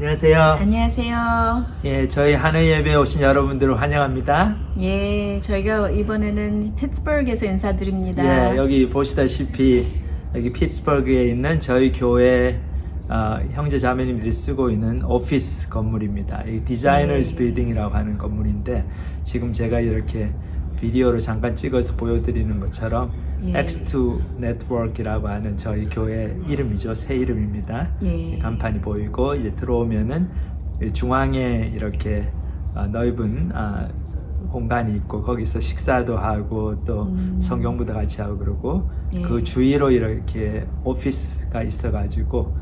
안녕하세요. 안녕하세요. 예, 저희 하늘 예배에 오신 여러분들을 환영합니다. 예, 저희가 이번에는 피츠버그에서 인사드립니다. 예, 여기 보시다시피 여기 피츠버그에 있는 저희 교회 형제 자매님들이 쓰고 있는 오피스 건물입니다. 이 디자이너스 빌딩이라고 하는 건물인데 지금 제가 이렇게 비디오로 잠깐 찍어서 보여드리는 것처럼 X2 네트워크라고 하는 저희 교회 이름이죠. 새 이름입니다. 간판이 보이고 이제 들어오면은 중앙에 이렇게 넓은 공간이 있고 거기서 식사도 하고 또 성경부도 같이 하고 그러고 그 주위로 이렇게 오피스가 있어가지고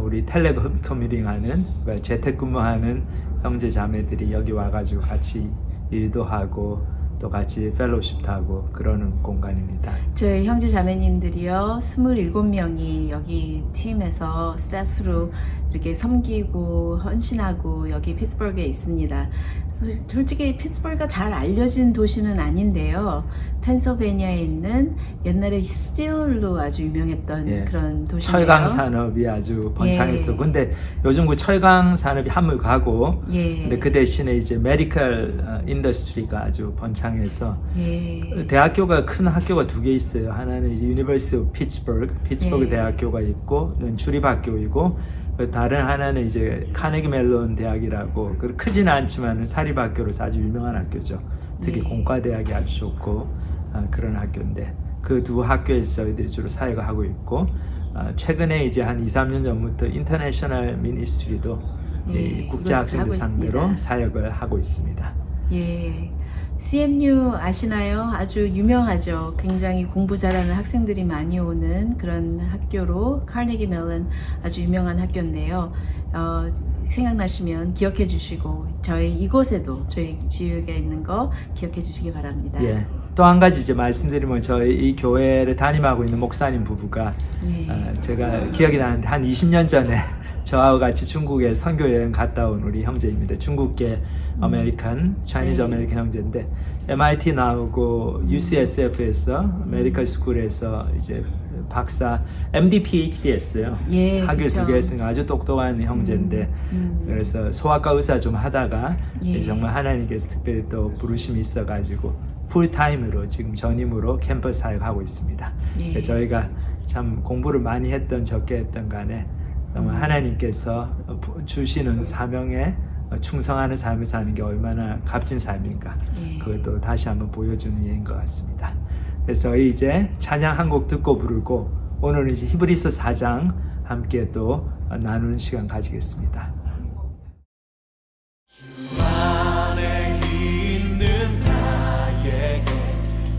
우리 텔레커뮤니팅하는 재택근무하는 형제 자매들이 여기 와가지고 같이 일도 하고 또 같이 펠로우십도 하고 그러는 공간입니다. 저희 형제 자매님들이요 27명이 여기 팀에서 스태프로 이렇게 섬기고 헌신하고 여기 피츠버그에 있습니다. 솔직히 피츠버그가 잘 알려진 도시는 아닌데요. 펜실베니아에 있는 옛날에 스틸로 아주 유명했던 그런 도시인데요. 철강 산업이 아주 번창했어. 근데 요즘 그 철강 산업이 한물 가고 근데 그 대신에 이제 메디컬 인더스트리가 아주 번창해서 대학교가 큰 학교가 두 개 있어요. 하나는 이제 유니버시티 오브 피츠버그 대학교가 있고 주립학교이고 다른 하나는 이제 카네기 멜론 대학이라고 크지는 않지만 사립학교로서 아주 유명한 학교죠. 특히 공과대학이 아주 좋고 그런 학교인데 그 두 학교에서 저희들이 주로 사역을 하고 있고 최근에 이제 한 2, 3년 전부터 인터내셔널 미니스트리도 국제 학생들 상대로 사역을 하고 있습니다. CMU 아시나요? 아주 유명하죠. 굉장히 공부 잘하는 학생들이 많이 오는 그런 학교로 카네기 멜론 아주 유명한 학교인데요. 생각나시면 기억해 주시고 저희 이곳에도 저희 지역에 있는 거 기억해 주시기 바랍니다. 또 한 가지 이제 말씀드리면 저희 이 교회를 담임하고 있는 목사님 부부가 제가 기억이 나는데 한 20년 전에 저하고 같이 중국에 선교 여행 갔다 온 우리 형제입니다. 중국계 아메리칸, 차이니즈 아메리칸 형제인데 MIT 나오고 UCSF에서 메디컬 스쿨에서 이제 박사, MD, PhD 했어요. 학위 2개 했으니까 아주 똑똑한 형제인데 그래서 소아과 의사 좀 하다가 정말 하나님께서 특별히 또 부르심이 있어가지고 풀타임으로 지금 전임으로 캠퍼스 사역하고 있습니다. 저희가 참 공부를 많이 했던 적게 했던 간에 정말 하나님께서 주시는 사명에 충성하는 삶을 사는 게 얼마나 값진 삶인가 그것도 다시 한번 보여주는 예인 것 같습니다. 그래서 저희 이제 찬양 한 곡 듣고 부르고 오늘은 이제 히브리서 4장 함께 또 나누는 시간 가지겠습니다. 주 안에 있는 나에게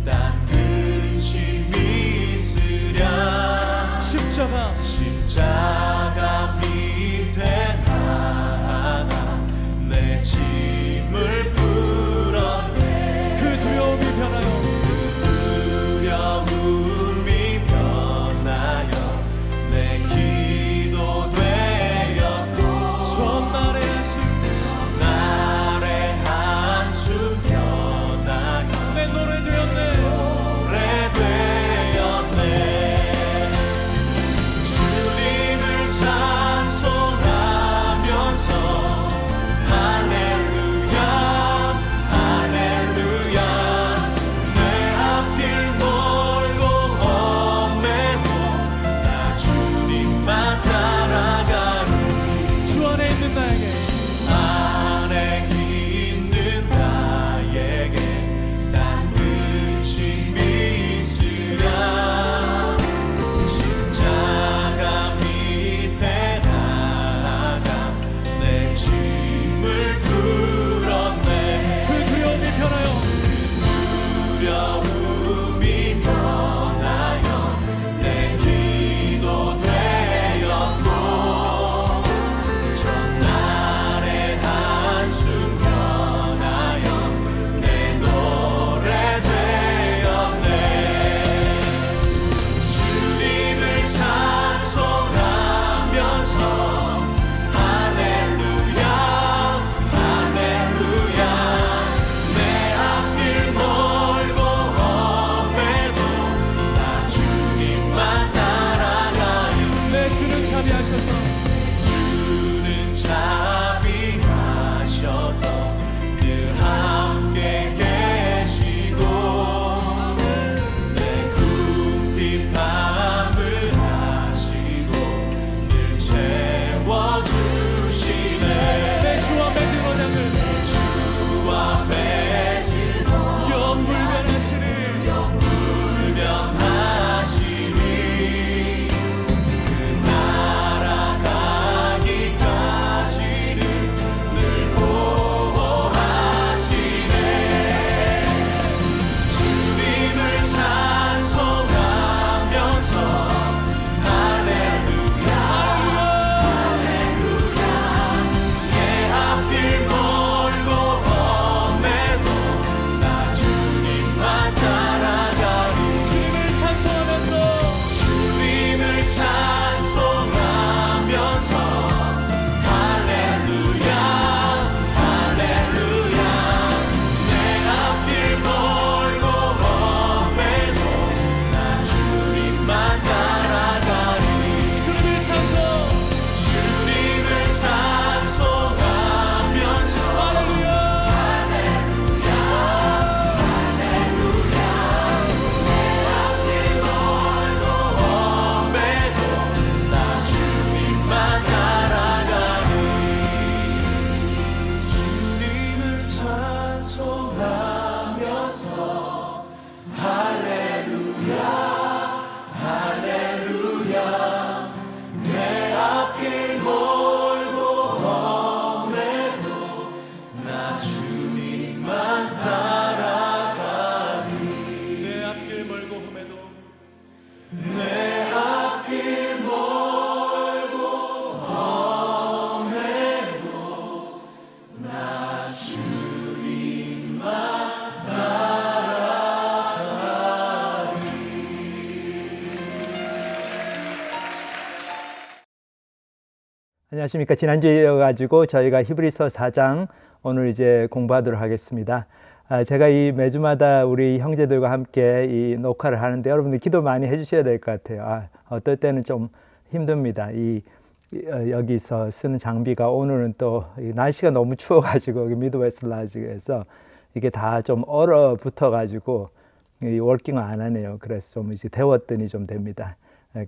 딴 근심이 있으랴 십자가 밑에 나아가 내 짐을 풀었네. 그 두려움이 변하여 내 기도 되었고 전날의 한숨 변하여 내 노래 되었네. 주님을 찬송하면서 할렐루야 할렐루야 내 앞길 멀고 험해도 나 주님만 따라가리. 주 안에 있는 나에게 난 근심이 있으랴 십자가 밑에 나아가 내 짐을 풀었네. 그 두려움이 변하여 내 기도 되었고 전날의 안녕하십니까. 지난주에 이어가지고 저희가 히브리서 4장 오늘 이제 공부하도록 하겠습니다. 제가 이 매주마다 우리 형제들과 함께 이 녹화를 하는데 여러분들 기도 많이 해주셔야 될 것 같아요. 어떨 때는 좀 힘듭니다. 여기서 쓰는 장비가 오늘은 또 날씨가 너무 추워가지고 여기 미드웨스트 라지에서 이게 다 좀 얼어붙어가지고 워킹을 안 하네요. 그래서 좀 이제 데웠더니 좀 됩니다.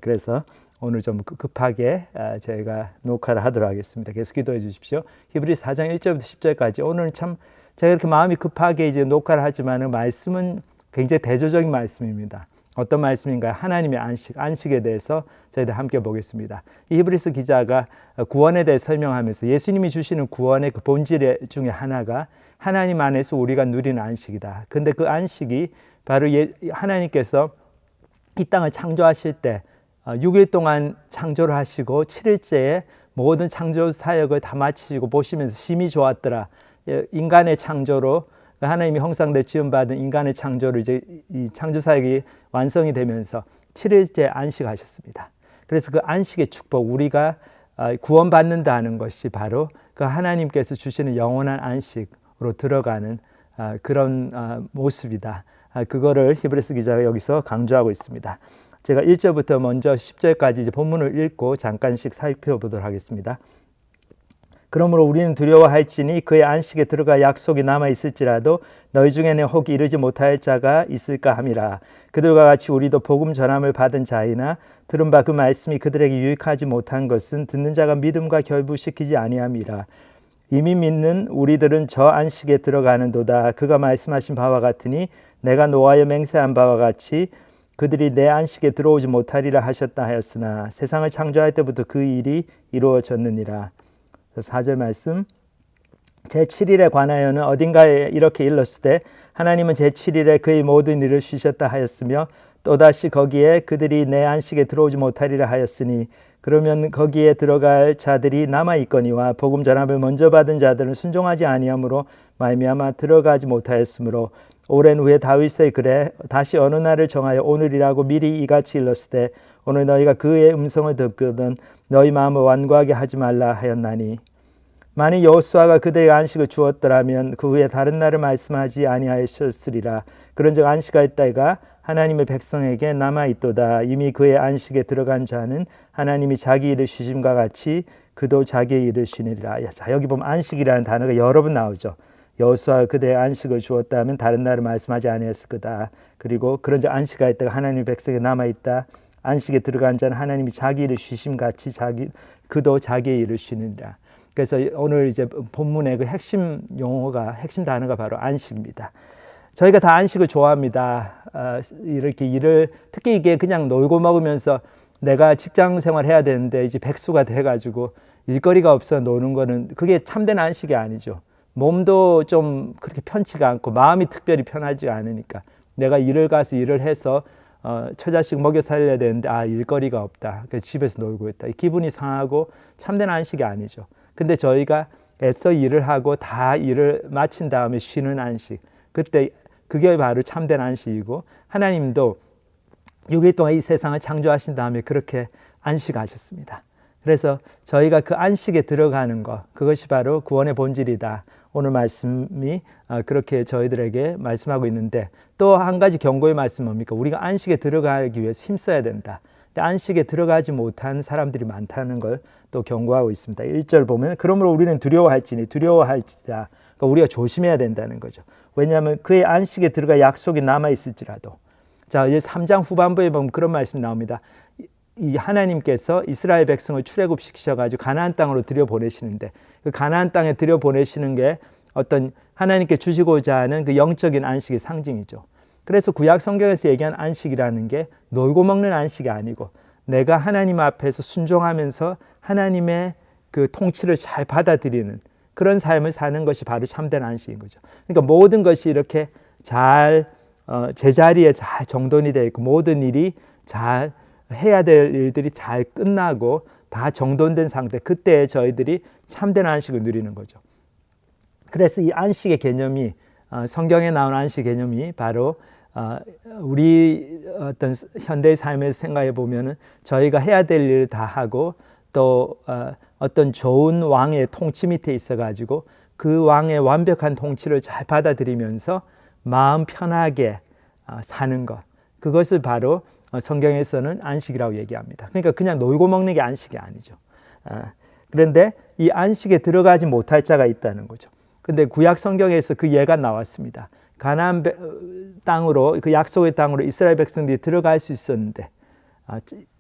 그래서 오늘 좀 급하게 저희가 녹화를 하도록 하겠습니다. 계속 기도해 주십시오. 히브리서 4장 1절부터 10절까지 오늘은 참 제가 이렇게 마음이 급하게 이제 녹화를 하지만 말씀은 굉장히 대조적인 말씀입니다. 어떤 말씀인가요? 하나님의 안식에 대해서 저희들 함께 보겠습니다. 이 히브리서 기자가 구원에 대해 설명하면서 예수님이 주시는 구원의 그 본질 중에 하나가 하나님 안에서 우리가 누리는 안식이다. 근데 그 안식이 바로 하나님께서 이 땅을 창조하실 때 6일 동안 창조를 하시고 7일째에 모든 창조 사역을 다 마치시고 보시면서 심히 좋았더라. 인간의 창조로 하나님이 형상대로 지음받은 인간의 창조로 이제 이 창조 사역이 완성이 되면서 7일째 안식하셨습니다. 그래서 그 안식의 축복, 우리가 구원받는다는 것이 바로 그 하나님께서 주시는 영원한 안식으로 들어가는 그런 모습이다. 그거를 히브리서 기자가 여기서 강조하고 있습니다. 제가 1절부터 먼저 10절까지 이제 본문을 읽고 잠깐씩 살펴보도록 하겠습니다. 그러므로 우리는 두려워할지니 그의 안식에 들어가 약속이 남아 있을지라도 너희 중에는 혹 이르지 못할 자가 있을까 함이라. 그들과 같이 우리도 복음 전함을 받은 자이나 들은 바 그 말씀이 그들에게 유익하지 못한 것은 듣는 자가 믿음과 결부시키지 아니함이라. 이미 믿는 우리들은 저 안식에 들어가는도다. 그가 말씀하신 바와 같으니 내가 노하여 맹세한 바와 같이 그들이 내 안식에 들어오지 못하리라 하셨다 하였으나 세상을 창조할 때부터 그 일이 이루어졌느니라. 4절 말씀. 제7일에 관하여는 어딘가에 이렇게 일렀으되 하나님은 제7일에 그의 모든 일을 쉬셨다 하였으며 또다시 거기에 그들이 내 안식에 들어오지 못하리라 하였으니 그러면 거기에 들어갈 자들이 남아있거니와 복음 전함을 먼저 받은 자들은 순종하지 아니하므로 말미암아 들어가지 못하였으므로 오랜 후에 다윗의 글에 다시 어느 날을 정하여 오늘이라고 미리 이같이 일렀으되 오늘 너희가 그의 음성을 듣거든 너희 마음을 완고하게 하지 말라 하였나니 만일 여호수아가 그들에게 안식을 주었더라면 그 후에 다른 날을 말씀하지 아니하였으리라. 그런즉 안식할 때가 하나님의 백성에게 남아있도다. 이미 그의 안식에 들어간 자는 하나님이 자기 일을 쉬심과 같이 그도 자기의 일을 쉬니라. 자, 여기 보면 안식이라는 단어가 여러 번 나오죠. 여호수아가 그들의 안식을 주었다면 다른 날을 말씀하지 아니했을 거다. 그리고 그런즉 안식할 때가 하나님의 백성에게 남아있다. 안식에 들어간 자는 하나님이 자기 일을 쉬심같이 그도 자기의 일을 쉬느니라. 그래서 오늘 이제 본문의 그 핵심 단어가 바로 안식입니다. 저희가 다 안식을 좋아합니다. 이렇게 일을 특히 이게 그냥 놀고 먹으면서 내가 직장 생활 해야 되는데 이제 백수가 돼가지고 일거리가 없어 노는 거는 그게 참된 안식이 아니죠. 몸도 좀 그렇게 편치가 않고 마음이 특별히 편하지 않으니까 내가 일을 가서 일을 해서 처자식 먹여 살려야 되는데 일거리가 없다. 그래서 집에서 놀고 있다. 기분이 상하고 참된 안식이 아니죠. 근데 저희가 애써 일을 하고 다 일을 마친 다음에 쉬는 안식, 그때 그게 바로 참된 안식이고 하나님도 6일 동안 이 세상을 창조하신 다음에 그렇게 안식하셨습니다. 그래서 저희가 그 안식에 들어가는 것, 그것이 바로 구원의 본질이다. 오늘 말씀이 그렇게 저희들에게 말씀하고 있는데 또 한 가지 경고의 말씀은 뭡니까? 우리가 안식에 들어가기 위해서 힘써야 된다. 근데 안식에 들어가지 못한 사람들이 많다는 걸 또 경고하고 있습니다. 1절 보면 그러므로 우리는 두려워할지다. 그러니까 우리가 조심해야 된다는 거죠. 왜냐하면 그의 안식에 들어가 약속이 남아있을지라도. 자, 이제 3장 후반부에 보면 그런 말씀이 나옵니다. 이 하나님께서 이스라엘 백성을 출애굽시키셔가지고 가나안 땅으로 들여보내시는데 그 가나안 땅에 들여보내시는 게 어떤 하나님께 주시고자 하는 그 영적인 안식의 상징이죠. 그래서 구약 성경에서 얘기한 안식이라는 게 놀고 먹는 안식이 아니고 내가 하나님 앞에서 순종하면서 하나님의 그 통치를 잘 받아들이는 그런 삶을 사는 것이 바로 참된 안식인 거죠. 그러니까 모든 것이 이렇게 잘 제자리에 잘 정돈이 되어 있고 모든 일이 잘 해야 될 일들이 잘 끝나고 다 정돈된 상태, 그때 저희들이 참된 안식을 누리는 거죠. 그래서 이 안식의 개념이 성경에 나온 안식 개념이 바로 우리 어떤 현대의 삶에서 생각해 보면은 저희가 해야 될 일을 다 하고 또 어떤 좋은 왕의 통치 밑에 있어가지고 그 왕의 완벽한 통치를 잘 받아들이면서 마음 편하게 사는 것, 그것을 바로 성경에서는 안식이라고 얘기합니다. 그러니까 그냥 놀고 먹는 게 안식이 아니죠. 그런데 이 안식에 들어가지 못할 자가 있다는 거죠. 근데 구약 성경에서 그 예가 나왔습니다. 가나안 땅으로, 그 약속의 땅으로 이스라엘 백성들이 들어갈 수 있었는데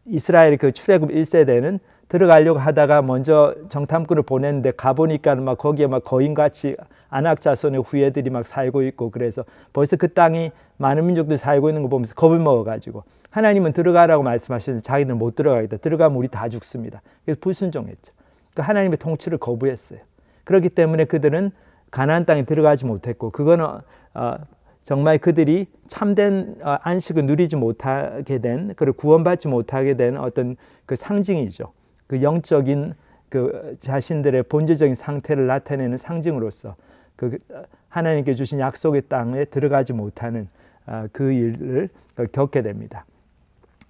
이스라엘 그 출애굽 1세대는 들어가려고 하다가 먼저 정탐꾼을 보냈는데 가보니까 막 거기에 막 거인같이 아낙 자손의 후예들이 막 살고 있고, 그래서 벌써 그 땅이 많은 민족들이 살고 있는 거 보면서 겁을 먹어가지고 하나님은 들어가라고 말씀하시는데 자기들은 못 들어가겠다. 들어가면 우리 다 죽습니다. 그래서 불순종했죠. 그러니까 하나님의 통치를 거부했어요. 그렇기 때문에 그들은 가나안 땅에 들어가지 못했고, 그거는 정말 그들이 참된 안식을 누리지 못하게 된, 그리고 구원받지 못하게 된 어떤 그 상징이죠. 그 영적인 그 자신들의 본질적인 상태를 나타내는 상징으로서 그 하나님께 주신 약속의 땅에 들어가지 못하는 그 일을 겪게 됩니다.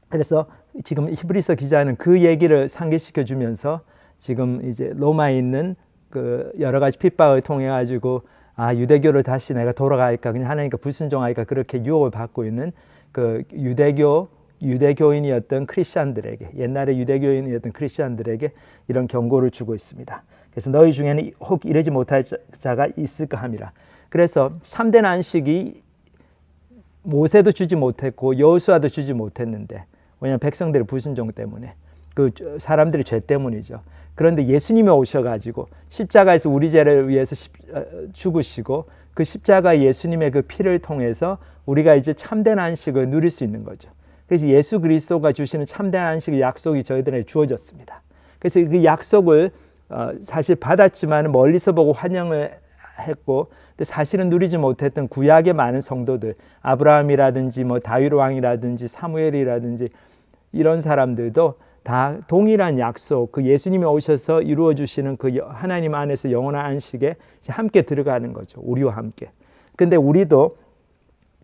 그래서 지금 히브리서 기자는 그 얘기를 상기시켜 주면서 지금 이제 로마에 있는 그 여러 가지 핍박을 통해 가지고 유대교를 다시 내가 돌아갈까, 그냥 하나님께 불순종할까, 그렇게 유혹을 받고 있는 그 유대교인이었던 크리스천들에게, 옛날에 유대교인이었던 크리스천들에게 이런 경고를 주고 있습니다. 그래서 너희 중에는 혹 이러지 못할 자가 있을까 함이라. 그래서 참된 안식이 모세도 주지 못했고 여호수아도 주지 못했는데, 왜냐하면 백성들의 불순종 때문에, 그 사람들의 죄 때문이죠. 그런데 예수님이 오셔가지고 십자가에서 우리 죄를 위해서 죽으시고 그 십자가 예수님의 그 피를 통해서 우리가 이제 참된 안식을 누릴 수 있는 거죠. 그래서 예수 그리스도가 주시는 참된 안식의 약속이 저희들에게 주어졌습니다. 그래서 그 약속을 사실 받았지만 멀리서 보고 환영을 했고, 근데 사실은 누리지 못했던 구약의 많은 성도들, 아브라함이라든지 뭐 다윗 왕이라든지 사무엘이라든지 이런 사람들도 다 동일한 약속, 그 예수님이 오셔서 이루어 주시는 그 하나님 안에서 영원한 안식에 함께 들어가는 거죠. 우리와 함께. 근데 우리도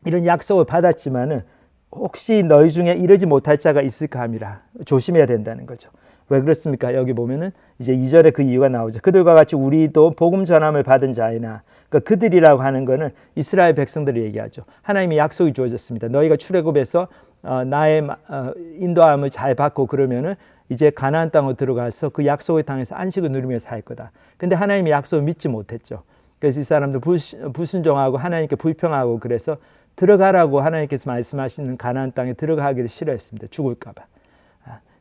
이런 약속을 받았지만은 혹시 너희 중에 이러지 못할 자가 있을까 함이라, 조심해야 된다는 거죠. 왜 그렇습니까? 여기 보면은 이제 2절에 그 이유가 나오죠. 그들과 같이 우리도 복음 전함을 받은 자이나, 그러니까 그들이라고 하는 거는 이스라엘 백성들을 얘기하죠. 하나님이 약속이 주어졌습니다. 너희가 출애굽에서 나의 인도함을 잘 받고 그러면은 이제 가나안 땅으로 들어가서 그 약속의 땅에서 안식을 누리며 살 거다. 근데 하나님이 약속을 믿지 못했죠. 그래서 이 사람들 불순종하고 하나님께 불평하고, 그래서 들어가라고 하나님께서 말씀하시는 가나안 땅에 들어가기를 싫어했습니다. 죽을까 봐.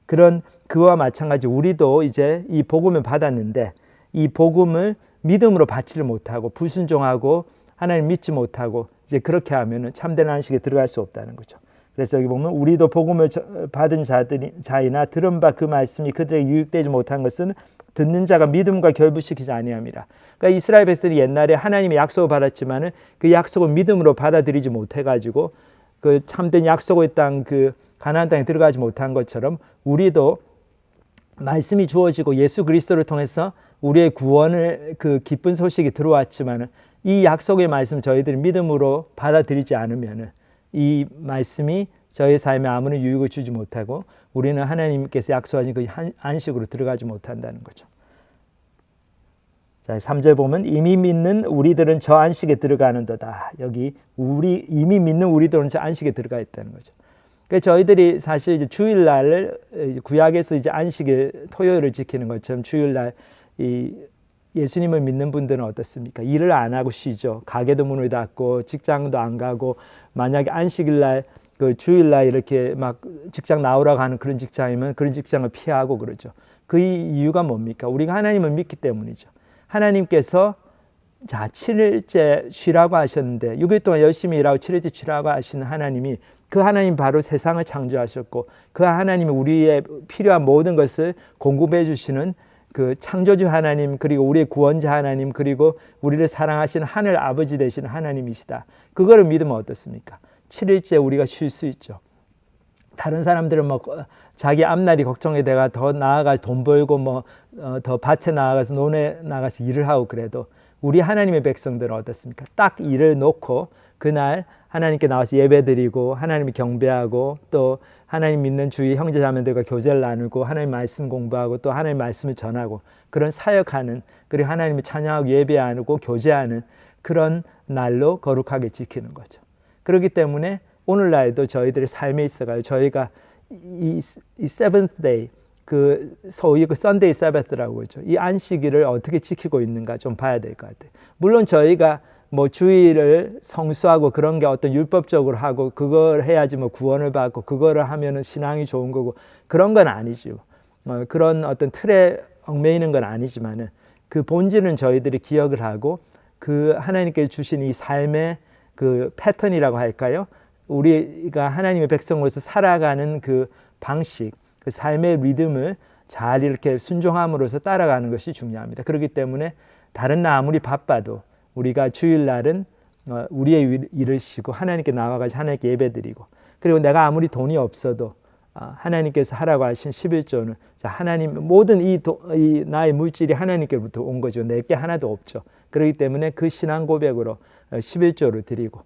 그런 그와 마찬가지 우리도 이제 이 복음을 받았는데 이 복음을 믿음으로 받지를 못하고 불순종하고 하나님 믿지 못하고 이제 그렇게 하면은 참된 안식에 들어갈 수 없다는 거죠. 그래서 여기 보면 우리도 복음을 받은 자이나 들은 바 그 말씀이 그들에게 유익되지 못한 것은 듣는 자가 믿음과 결부시키지 아니함이라. 그러니까 이스라엘 백성이 옛날에 하나님의 약속을 받았지만은 그 약속을 믿음으로 받아들이지 못해가지고 그 참된 약속의 땅, 그 가나안 땅에 들어가지 못한 것처럼 우리도 말씀이 주어지고 예수 그리스도를 통해서 우리의 구원을 그 기쁜 소식이 들어왔지만은 이 약속의 말씀 저희들이 믿음으로 받아들이지 않으면은 이 말씀이 저희 삶에 아무런 유익을 주지 못하고 우리는 하나님께서 약속하신 그 안식으로 들어가지 못한다는 거죠. 자, 3절 보면 이미 믿는 우리들은 저 안식에 들어가는도다. 여기 이미 믿는 우리들은 저 안식에 들어가 있다는 거죠. 그러니까 저희들이 사실 이제 주일날 구약에서 이제 안식일 토요일을 지키는 것처럼 주일날 이 예수님을 믿는 분들은 어떻습니까? 일을 안 하고 쉬죠. 가게도 문을 닫고 직장도 안 가고, 만약에 안식일날 그 주일날 이렇게 막 직장 나오라고 하는 그런 직장이면 그런 직장을 피하고 그러죠. 그 이유가 뭡니까? 우리가 하나님을 믿기 때문이죠. 하나님께서 7일째 쉬라고 하셨는데 6일 동안 열심히 일하고 7일째 쉬라고 하시는 하나님이, 그 하나님 바로 세상을 창조하셨고 그 하나님이 우리의 필요한 모든 것을 공급해 주시는 그 창조주 하나님, 그리고 우리의 구원자 하나님, 그리고 우리를 사랑하시는 하늘 아버지 되시는 하나님이시다. 그거를 믿으면 어떻습니까? 7일째 우리가 쉴 수 있죠. 다른 사람들은 뭐 자기 앞날이 걱정이 돼가 더 나아가서 돈 벌고 뭐 더 밭에 나아가서 논에 나가서 일을 하고 그래도 우리 하나님의 백성들은 어떻습니까? 딱 일을 놓고 그날 하나님께 나와서 예배드리고 하나님을 경배하고 또 하나님 믿는 주위 형제자매들과 교제를 나누고 하나님 말씀 공부하고 또 하나님 말씀을 전하고 그런 사역하는 그리고 하나님을 찬양하고 예배하고 교제하는 그런 날로 거룩하게 지키는 거죠. 그렇기 때문에 오늘날도 저희들의 삶에 있어가지고 저희가 이 seventh day 그 소위 그 Sunday Sabbath라고 그러죠. 이 안식일을 어떻게 지키고 있는가 좀 봐야 될 것 같아요. 물론 저희가 뭐 주일을 성수하고 그런 게 어떤 율법적으로 하고 그걸 해야지 뭐 구원을 받고 그거를 하면은 신앙이 좋은 거고 그런 건 아니죠. 그런 어떤 틀에 얽매이는 건 아니지만은 그 본질은 저희들이 기억을 하고 그 하나님께 주신 이 삶의 그 패턴이라고 할까요? 우리가 하나님의 백성으로서 살아가는 그 방식, 그 삶의 리듬을 잘 이렇게 순종함으로써 따라가는 것이 중요합니다. 그렇기 때문에 다른 날 아무리 바빠도 우리가 주일날은 우리의 일을 쉬고 하나님께 나와가지고 하나님께 예배드리고 그리고 내가 아무리 돈이 없어도 하나님께서 하라고 하신 11조는 자 하나님 모든 이 나의 물질이 하나님께로부터 온 거죠. 내게 하나도 없죠. 그렇기 때문에 그 신앙 고백으로 11조를 드리고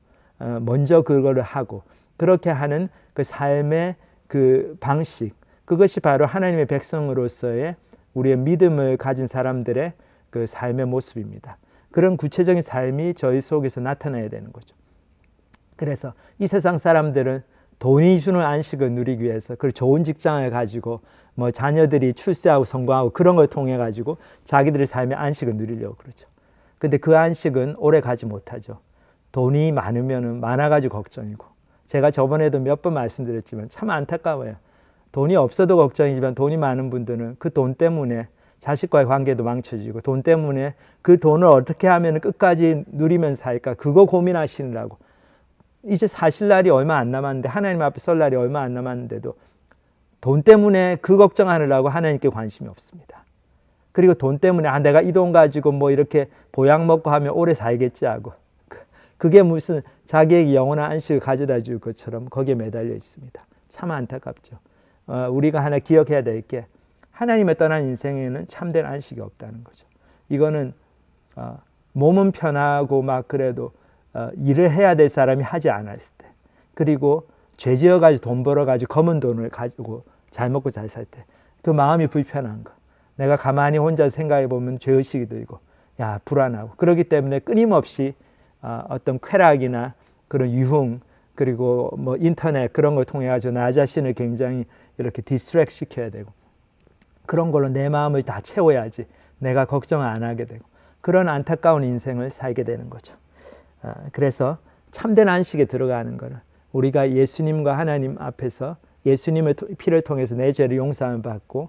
먼저 그거를 하고 그렇게 하는 그 삶의 그 방식 그것이 바로 하나님의 백성으로서의 우리의 믿음을 가진 사람들의 그 삶의 모습입니다. 그런 구체적인 삶이 저희 속에서 나타나야 되는 거죠. 그래서 이 세상 사람들은 돈이 주는 안식을 누리기 위해서 그 좋은 직장을 가지고 뭐 자녀들이 출세하고 성공하고 그런 걸 통해 가지고 자기들의 삶의 안식을 누리려고 그러죠. 근데 그 안식은 오래 가지 못하죠. 돈이 많으면은 많아가지고 걱정이고 제가 저번에도 몇 번 말씀드렸지만 참 안타까워요. 돈이 없어도 걱정이지만 돈이 많은 분들은 그 돈 때문에 자식과의 관계도 망쳐지고 돈 때문에 그 돈을 어떻게 하면 끝까지 누리면서 살까 그거 고민하시느라고 이제 사실 날이 얼마 안 남았는데 하나님 앞에 설 날이 얼마 안 남았는데도 돈 때문에 그 걱정하느라고 하나님께 관심이 없습니다. 그리고 돈 때문에 내가 이 돈 가지고 뭐 이렇게 보약 먹고 하면 오래 살겠지 하고 그게 무슨 자기에게 영원한 안식을 가져다 줄 것처럼 거기에 매달려 있습니다. 참 안타깝죠. 우리가 하나 기억해야 될 게 하나님의 떠난 인생에는 참된 안식이 없다는 거죠. 이거는 몸은 편하고 막 그래도 일을 해야 될 사람이 하지 않았을 때 그리고 죄 지어가지고 돈 벌어가지고 검은 돈을 가지고 잘 먹고 잘 살 때 그 마음이 불편한 거 내가 가만히 혼자 생각해 보면 죄의식이 들고 야 불안하고 그렇기 때문에 끊임없이 어떤 쾌락이나 그런 유흥 그리고 뭐 인터넷 그런 걸 통해 가지고 나 자신을 굉장히 이렇게 디스트랙 시켜야 되고 그런 걸로 내 마음을 다 채워야지 내가 걱정을 안 하게 되고 그런 안타까운 인생을 살게 되는 거죠. 그래서 참된 안식에 들어가는 거는 우리가 예수님과 하나님 앞에서 예수님의 피를 통해서 내 죄를 용서함을 받고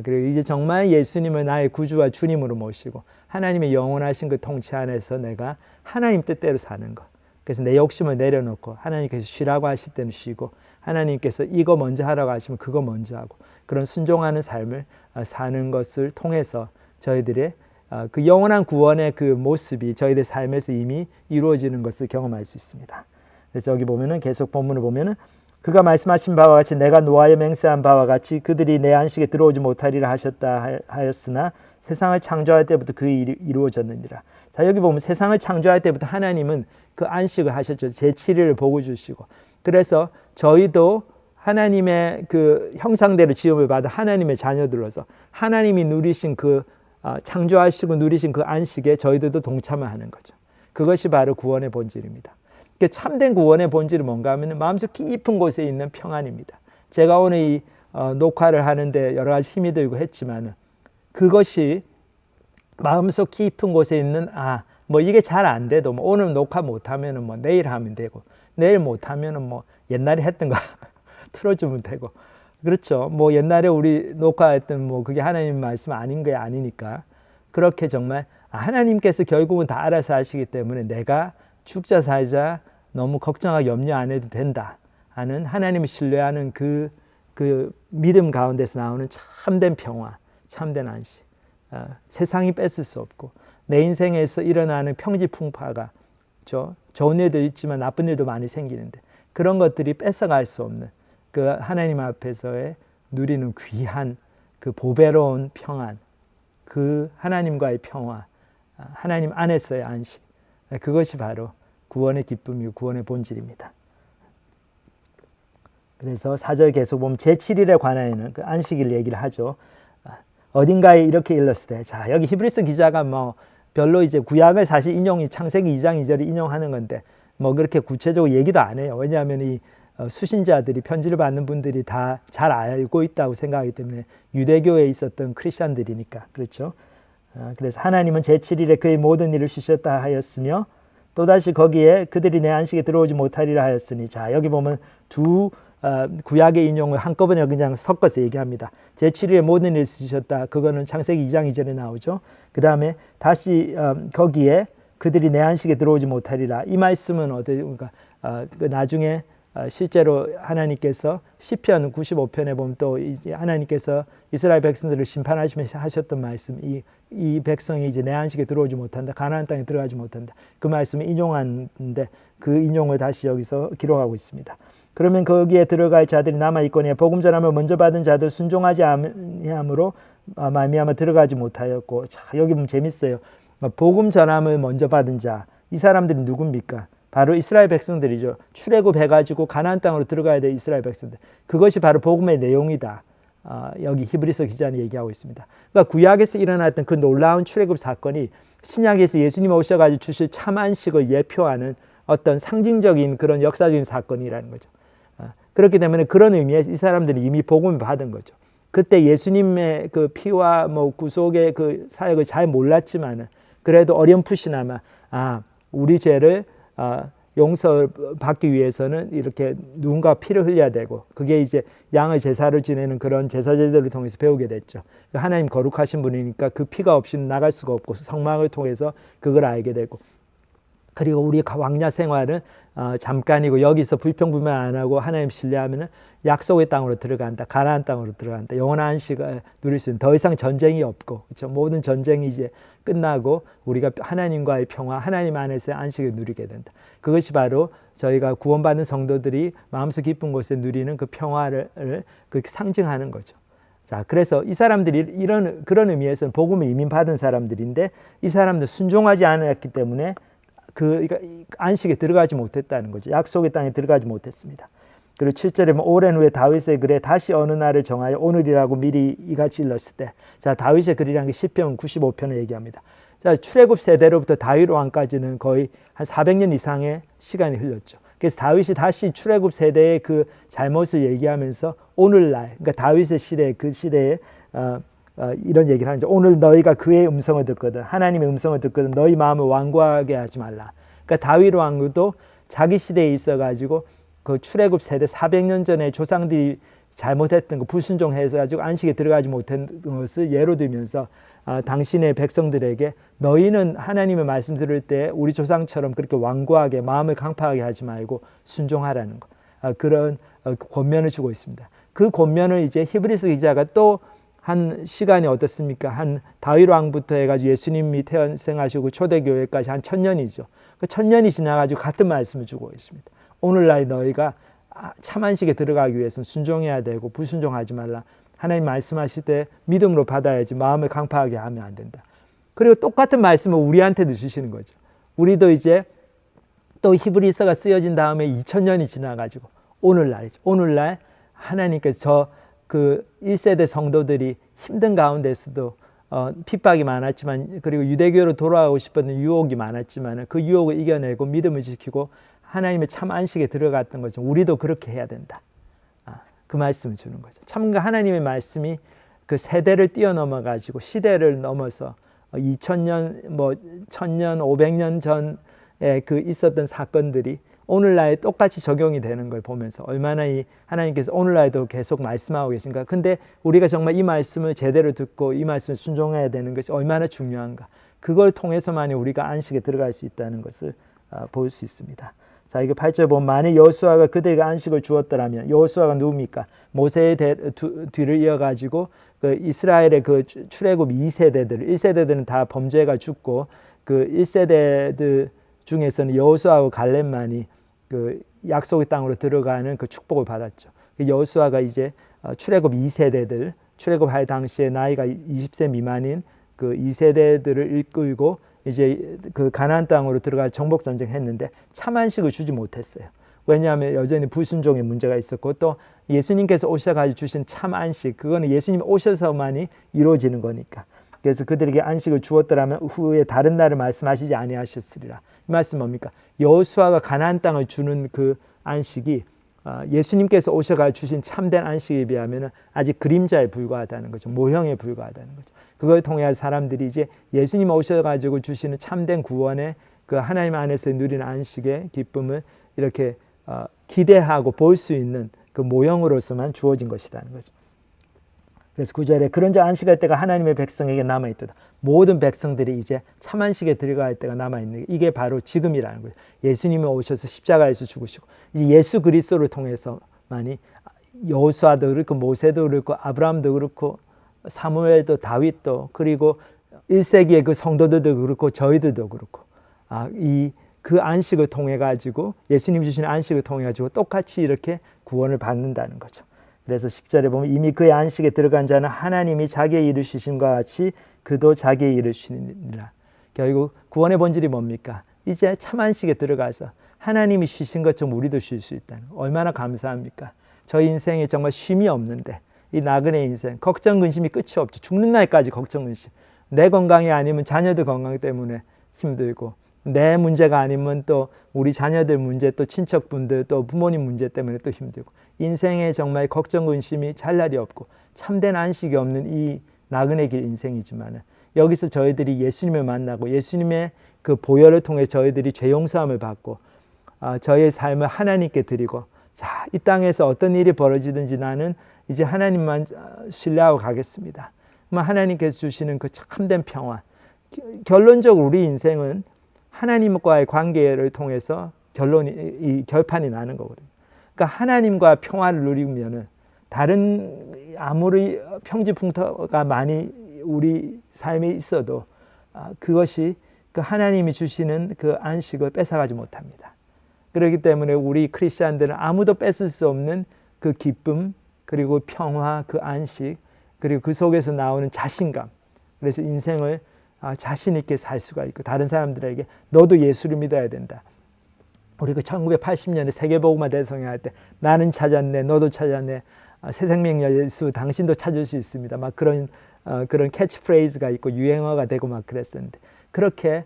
그리고 이제 정말 예수님을 나의 구주와 주님으로 모시고 하나님의 영원하신 그 통치 안에서 내가 하나님 뜻대로 사는 것. 그래서 내 욕심을 내려놓고 하나님께서 쉬라고 하실 때는 쉬고 하나님께서 이거 먼저 하라고 하시면 그거 먼저 하고 그런 순종하는 삶을 사는 것을 통해서 저희들의 그 영원한 구원의 그 모습이 저희들 삶에서 이미 이루어지는 것을 경험할 수 있습니다. 그래서 여기 보면은 계속 본문을 보면은 그가 말씀하신 바와 같이 내가 노아에 맹세한 바와 같이 그들이 내 안식에 들어오지 못하리라 하셨다 하였으나 세상을 창조할 때부터 그 일이 이루어졌느니라. 자 여기 보면 세상을 창조할 때부터 하나님은 그 안식을 하셨죠. 제7일을 복을 주시고 그래서 저희도 하나님의 그 형상대로 지음을 받아 하나님의 자녀들로서 하나님이 누리신 그 창조하시고 누리신 그 안식에 저희들도 동참을 하는 거죠. 그것이 바로 구원의 본질입니다. 참된 구원의 본질은 뭔가 하면 마음속 깊은 곳에 있는 평안입니다. 제가 오늘 이 녹화를 하는데 여러 가지 힘이 들고 했지만 그것이 마음속 깊은 곳에 있는 뭐 이게 잘 안 돼도 뭐 오늘 녹화 못하면 뭐 내일 하면 되고 내일 못하면 뭐 옛날에 했던 거 틀어주면 되고 그렇죠. 뭐 옛날에 우리 녹화했던 뭐 그게 하나님 말씀 아닌 게 아니니까 그렇게 정말 하나님께서 결국은 다 알아서 하시기 때문에 내가 죽자 살자 너무 걱정하고 염려 안 해도 된다 하는 하나님을 신뢰하는 그 믿음 가운데서 나오는 참된 평화, 참된 안식. 세상이 뺏을 수 없고 내 인생에서 일어나는 평지풍파가 좋은 일도 있지만 나쁜 일도 많이 생기는데 그런 것들이 뺏어갈 수 없는 그 하나님 앞에서의 누리는 귀한 그 보배로운 평안, 그 하나님과의 평화, 하나님 안에서의 안식, 그것이 바로 구원의 기쁨이고 구원의 본질입니다. 그래서 4절 계속 보면 제7일에 관하여는 그 안식일 얘기를 하죠. 어딘가에 이렇게 일렀을 때, 자 여기 히브리서 기자가 뭐 별로 이제 구약을 사실 인용이 창세기 2장 2절을 인용하는 건데 뭐 그렇게 구체적으로 얘기도 안 해요. 왜냐하면 이 수신자들이 편지를 받는 분들이 다 잘 알고 있다고 생각하기 때문에 유대교에 있었던 크리스천들이니까 그렇죠. 그래서 하나님은 제7일에 그의 모든 일을 쉬셨다 하였으며 또다시 거기에 그들이 내 안식에 들어오지 못하리라 하였으니 자 여기 보면 두 구약의 인용을 한꺼번에 그냥 섞어서 얘기합니다. 제7일에 모든 일을 쓰셨다. 그거는 창세기 2장 2절에 나오죠. 그 다음에 다시 거기에 그들이 내 안식에 들어오지 못하리라. 이 말씀은 어디가 그 나중에 실제로 하나님께서 시편 95편에 보면 또 이제 하나님께서 이스라엘 백성들을 심판하시면서 하셨던 말씀, 이 백성이 이제 내 안식에 들어오지 못한다, 가나안 땅에 들어가지 못한다. 그 말씀을 인용하는데 그 인용을 다시 여기서 기록하고 있습니다. 그러면 거기에 들어갈 자들이 남아 있거니 복음 전함을 먼저 받은 자들 순종하지 아니함으로 말미암아 들어가지 못하였고, 자 여기 보면 재밌어요. 복음 전함을 먼저 받은 자, 이 사람들이 누굽니까? 바로 이스라엘 백성들이죠. 출애굽해가지고 가나안 땅으로 들어가야 될 이스라엘 백성들. 그것이 바로 복음의 내용이다. 여기 히브리서 기자는 얘기하고 있습니다. 그러니까 구약에서 일어났던 그 놀라운 출애굽 사건이 신약에서 예수님 오셔가지고 주실 참 안식을 예표하는 어떤 상징적인 그런 역사적인 사건이라는 거죠. 그렇기 때문에 그런 의미에서 이 사람들이 이미 복음을 받은 거죠. 그때 예수님의 그 피와 뭐 구속의 그 사역을 잘 몰랐지만은 그래도 어렴풋이나마 우리 죄를 용서받기 위해서는 이렇게 누군가 피를 흘려야 되고 그게 이제 양의 제사를 지내는 그런 제사제도를 통해서 배우게 됐죠. 하나님 거룩하신 분이니까 그 피가 없이는 나갈 수가 없고 성막을 통해서 그걸 알게 되고 그리고 우리 왕냐 생활은 잠깐이고 여기서 불평불만 안 하고 하나님 신뢰하면은 약속의 땅으로 들어간다. 가나안 땅으로 들어간다. 영원한 안식을 누릴 수 있는 더 이상 전쟁이 없고 그렇죠? 모든 전쟁이 이제 끝나고 우리가 하나님과의 평화, 하나님 안에서의 안식을 누리게 된다. 그것이 바로 저희가 구원받는 성도들이 마음속 깊은 곳에 누리는 그 평화를 그렇게 상징하는 거죠. 자, 그래서 이 사람들이 그런 의미에서는 복음을 이미 받은 사람들인데 이 사람들 순종하지 않았기 때문에 그 안식에 들어가지 못했다는 거죠. 약속의 땅에 들어가지 못했습니다. 그리고 7절에 오랜 후에 다윗의 글에 다시 어느 날을 정하여 오늘이라고 미리 이같이 일렀을 때, 자 다윗의 글이라는 게 시편 95편을 얘기합니다. 자 출애굽 세대로부터 다윗 왕까지는 거의 한 400년 이상의 시간이 흘렀죠. 그래서 다윗이 다시 출애굽 세대의 그 잘못을 얘기하면서 오늘날, 그러니까 다윗의 시대, 그 시대에 이런 얘기를 하는 거죠. 오늘 너희가 그의 음성을 듣거든, 하나님의 음성을 듣거든 너희 마음을 완고하게 하지 말라. 그러니까 다윗 왕도 자기 시대에 있어가지고 그 출애굽 세대 400년 전에 조상들이 잘못했던 거 불순종해서 가지고 안식에 들어가지 못한 것을 예로 들면서 당신의 백성들에게 너희는 하나님의 말씀 들을 때 우리 조상처럼 그렇게 완고하게 마음을 강팍하게 하지 말고 순종하라는 것, 그런 권면을 주고 있습니다. 그 권면을 이제 히브리서 기자가 또 한 시간이 어떻습니까? 한 다윗 왕부터 해가지고 예수님이 태생하시고 초대교회까지 한 1000년이죠. 그 1000년이 지나가지고 같은 말씀을 주고 있습니다. 오늘날 너희가 참 안식에 들어가기 위해서는 순종해야 되고 불순종하지 말라. 하나님 말씀하실 때 믿음으로 받아야지 마음을 강팍하게 하면 안 된다. 그리고 똑같은 말씀을 우리한테도 주시는 거죠. 우리도 이제 또 히브리서가 쓰여진 다음에 2000년이 지나가지고 오늘날이죠. 오늘날 하나님께서 그 1세대 성도들이 힘든 가운데서도 핍박이 많았지만 그리고 유대교로 돌아가고 싶었던 유혹이 많았지만 그 유혹을 이겨내고 믿음을 지키고 하나님의 참 안식에 들어갔던 거죠. 우리도 그렇게 해야 된다. 그 말씀을 주는 거죠. 참 하나님의 말씀이 그 세대를 뛰어넘어 가지고 시대를 넘어서 2000년, 뭐 1000년, 500년 전에 그 있었던 사건들이 오늘날에 똑같이 적용이 되는 걸 보면서 얼마나 이 하나님께서 오늘날에도 계속 말씀하고 계신가. 근데 우리가 정말 이 말씀을 제대로 듣고 이 말씀을 순종해야 되는 것이 얼마나 중요한가. 그걸 통해서만이 우리가 안식에 들어갈 수 있다는 것을 볼 수 있습니다. 자, 이거 8절 보면 만일 여호수아가 그들에게 안식을 주었더라면, 여호수아가 누굽니까? 모세의 뒤를 이어가지고 그 이스라엘의 그 출애굽 2세대들, 1세대들은 다 범죄가 죽고 그 1세대들 중에서는 여호수아와 갈렙만이 그 약속의 땅으로 들어가는 그 축복을 받았죠. 여호수아가 이제 출애굽 2세대들, 출애굽할 당시에 나이가 20세 미만인 그 2세대들을 이끌고 이제 그 가나안 땅으로 들어가 정복 전쟁했는데 참 안식을 주지 못했어요. 왜냐하면 여전히 불순종의 문제가 있었고 또 예수님께서 오셔가지고 주신 참 안식, 그거는 예수님 오셔서만이 이루어지는 거니까. 그래서 그들에게 안식을 주었더라면 후에 다른 날을 말씀하시지 아니하셨으리라. 이 말씀 뭡니까? 여호수아가 가나안 땅을 주는 그 안식이 예수님께서 오셔가 주신 참된 안식에 비하면 아직 그림자에 불과하다는 거죠. 모형에 불과하다는 거죠. 그걸 통해 사람들이 이제 예수님 오셔가지고 주시는 참된 구원의 그 하나님 안에서 누리는 안식의 기쁨을 이렇게 기대하고 볼 수 있는 그 모형으로서만 주어진 것이라는 거죠. 그래서 9절에 그런 자 안식할 때가 하나님의 백성에게 남아있도다. 모든 백성들이 이제 참 안식에 들어갈 때가 남아있는 게 이게 바로 지금이라는 거예요. 예수님이 오셔서 십자가에서 죽으시고 이제 예수 그리스도를 통해서만이 여호수아도 그렇고 모세도 그렇고 아브라함도 그렇고 사무엘도 다윗도 그리고 1세기의 그 성도들도 그렇고 저희들도 그렇고 그 안식을 통해 가지고 예수님 주신 안식을 통해 가지고 똑같이 이렇게 구원을 받는다는 거죠. 그래서 10절에 보면 이미 그의 안식에 들어간 자는 하나님이 자기의 일을 쉬심과 같이 그도 자기의 일을 쉬니라. 결국 구원의 본질이 뭡니까? 이제 참 안식에 들어가서 하나님이 쉬신 것처럼 우리도 쉴 수 있다는 거. 얼마나 감사합니까? 저희 인생에 정말 쉼이 없는데 이 나그네 인생 걱정 근심이 끝이 없죠. 죽는 날까지 걱정 근심. 내 건강이 아니면 자녀들 건강 때문에 힘들고 내 문제가 아니면 또 우리 자녀들 문제, 또 친척분들, 또 부모님 문제 때문에 또 힘들고 인생에 정말 걱정 근심이 잘 날이 없고 참된 안식이 없는 이 나그네 길 인생이지만 여기서 저희들이 예수님을 만나고 예수님의 그 보혈을 통해 저희들이 죄 용서함을 받고 저희의 삶을 하나님께 드리고 자, 이 땅에서 어떤 일이 벌어지든지 나는 이제 하나님만 신뢰하고 가겠습니다. 하나님께서 주시는 그 참된 평화. 결론적으로 우리 인생은 하나님과의 관계를 통해서 결판이 나는 거거든요. 그러니까 하나님과 평화를 누리면은 다른 아무리 평지풍터가 많이 우리 삶에 있어도 그것이 그 하나님이 주시는 그 안식을 뺏어가지 못합니다. 그렇기 때문에 우리 크리스찬들은 아무도 뺏을 수 없는 그 기쁨 그리고 평화, 그 안식 그리고 그 속에서 나오는 자신감. 그래서 인생을 자신 있게 살 수가 있고 다른 사람들에게 너도 예수를 믿어야 된다. 우리 그 1980년에 세계복음화 대성회 때 나는 찾았네, 너도 찾았네, 새 생명 예수 당신도 찾을 수 있습니다. 막 그런 캐치프레이즈가 있고 유행어가 되고 막 그랬었는데 그렇게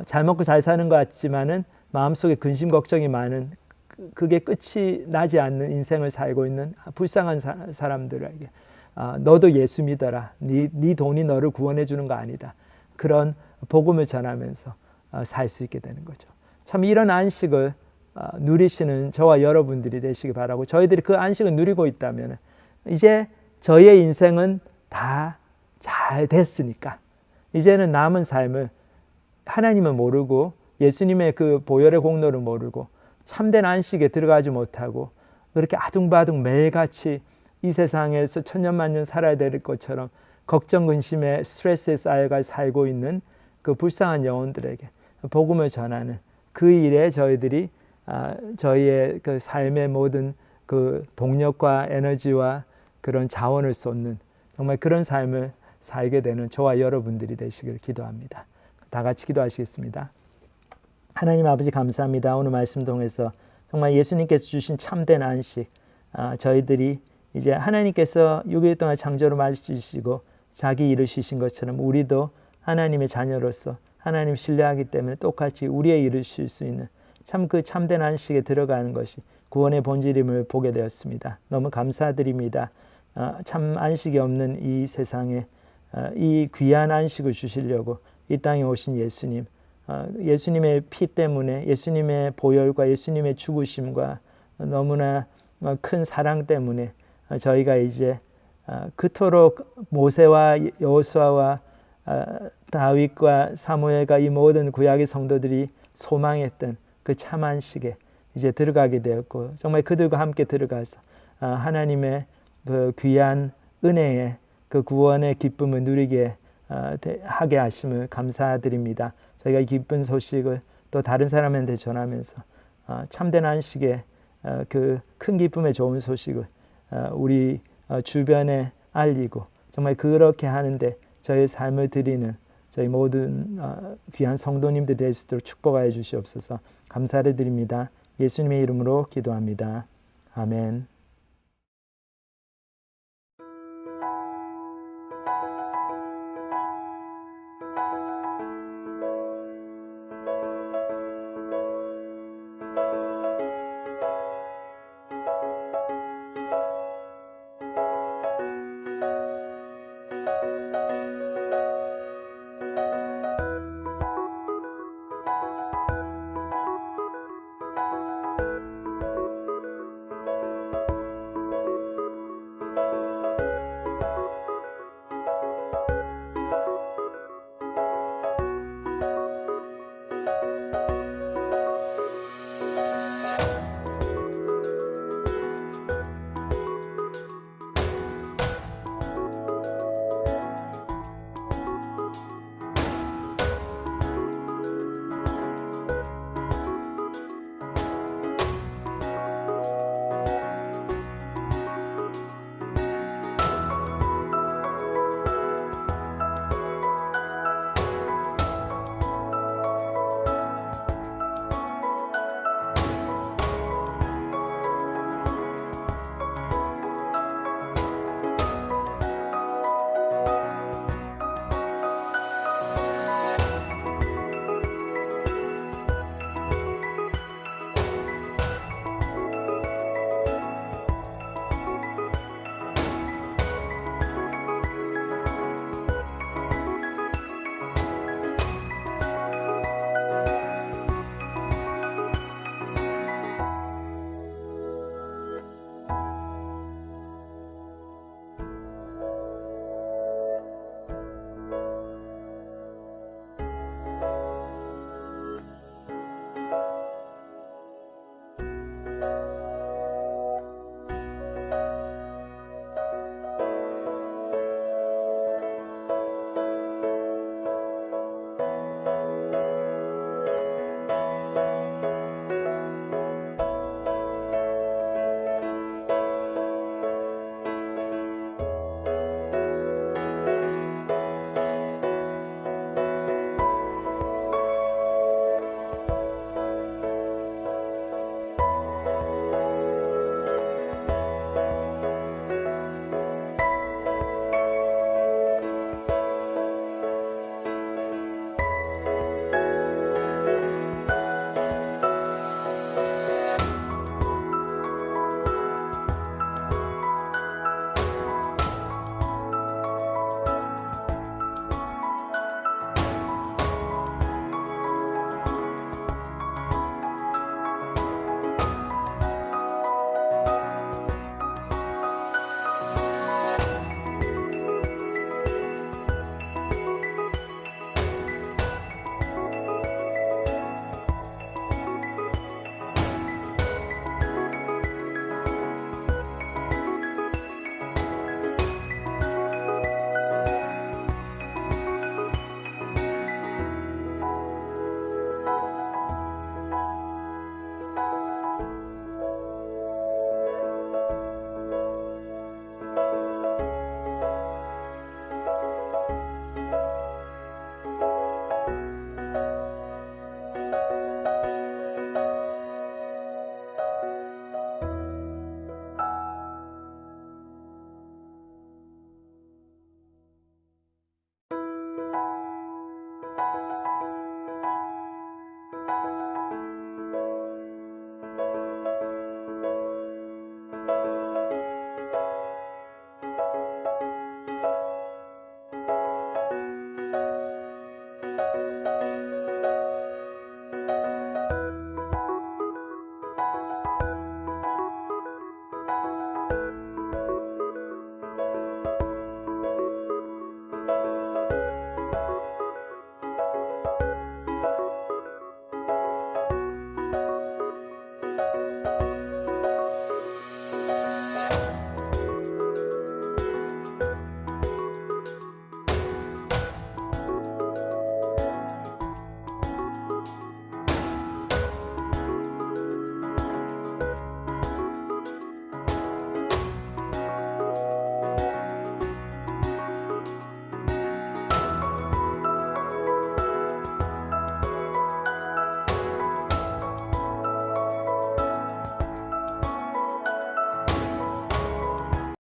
잘 먹고 잘 사는 것 같지만은 마음속에 근심 걱정이 많은 그게 끝이 나지 않는 인생을 살고 있는 불쌍한 사람들에게 너도 예수 믿어라. 네 돈이 너를 구원해 주는 거 아니다. 그런 복음을 전하면서 살 수 있게 되는 거죠. 참 이런 안식을 누리시는 저와 여러분들이 되시기 바라고 저희들이 그 안식을 누리고 있다면 이제 저희의 인생은 다 잘 됐으니까 이제는 남은 삶을 하나님을 모르고 예수님의 그 보혈의 공로를 모르고 참된 안식에 들어가지 못하고 그렇게 아둥바둥 매일같이 이 세상에서 천년만년 살아야 될 것처럼 걱정 근심에 스트레스에 쌓여가 살고 있는 그 불쌍한 영혼들에게 복음을 전하는 그 일에 저희들이 저희의 그 삶의 모든 그 동력과 에너지와 그런 자원을 쏟는 정말 그런 삶을 살게 되는 저와 여러분들이 되시길 기도합니다. 다 같이 기도하시겠습니다. 하나님 아버지 감사합니다. 오늘 말씀 통해서 정말 예수님께서 주신 참된 안식 저희들이 이제 하나님께서 6일 동안 창조를 맞으시고 자기 일을 쉬신 것처럼 우리도 하나님의 자녀로서 하나님 신뢰하기 때문에 똑같이 우리의 일을 쉴 수 있는 참 그 참된 안식에 들어가는 것이 구원의 본질임을 보게 되었습니다. 너무 감사드립니다. 참 안식이 없는 이 세상에 이 귀한 안식을 주시려고 이 땅에 오신 예수님, 예수님의 피 때문에 예수님의 보혈과 예수님의 죽으심과 너무나 큰 사랑 때문에 저희가 이제 그토록 모세와 여호수아와 다윗과 사무엘과 이 모든 구약의 성도들이 소망했던 그 참 안식에 이제 들어가게 되었고 정말 그들과 함께 들어가서 하나님의 그 귀한 은혜의 그 구원의 기쁨을 누리게 하게 하심을 감사드립니다. 저희가 이 기쁜 소식을 또 다른 사람한테 전하면서 참된 안식의 그 큰 기쁨의 좋은 소식을 우리 주변에 알리고 정말 그렇게 하는데 저의 삶을 드리는 저희 모든 귀한 성도님들 될 수 있도록 축복하여 주시옵소서. 감사를 드립니다. 예수님의 이름으로 기도합니다. 아멘.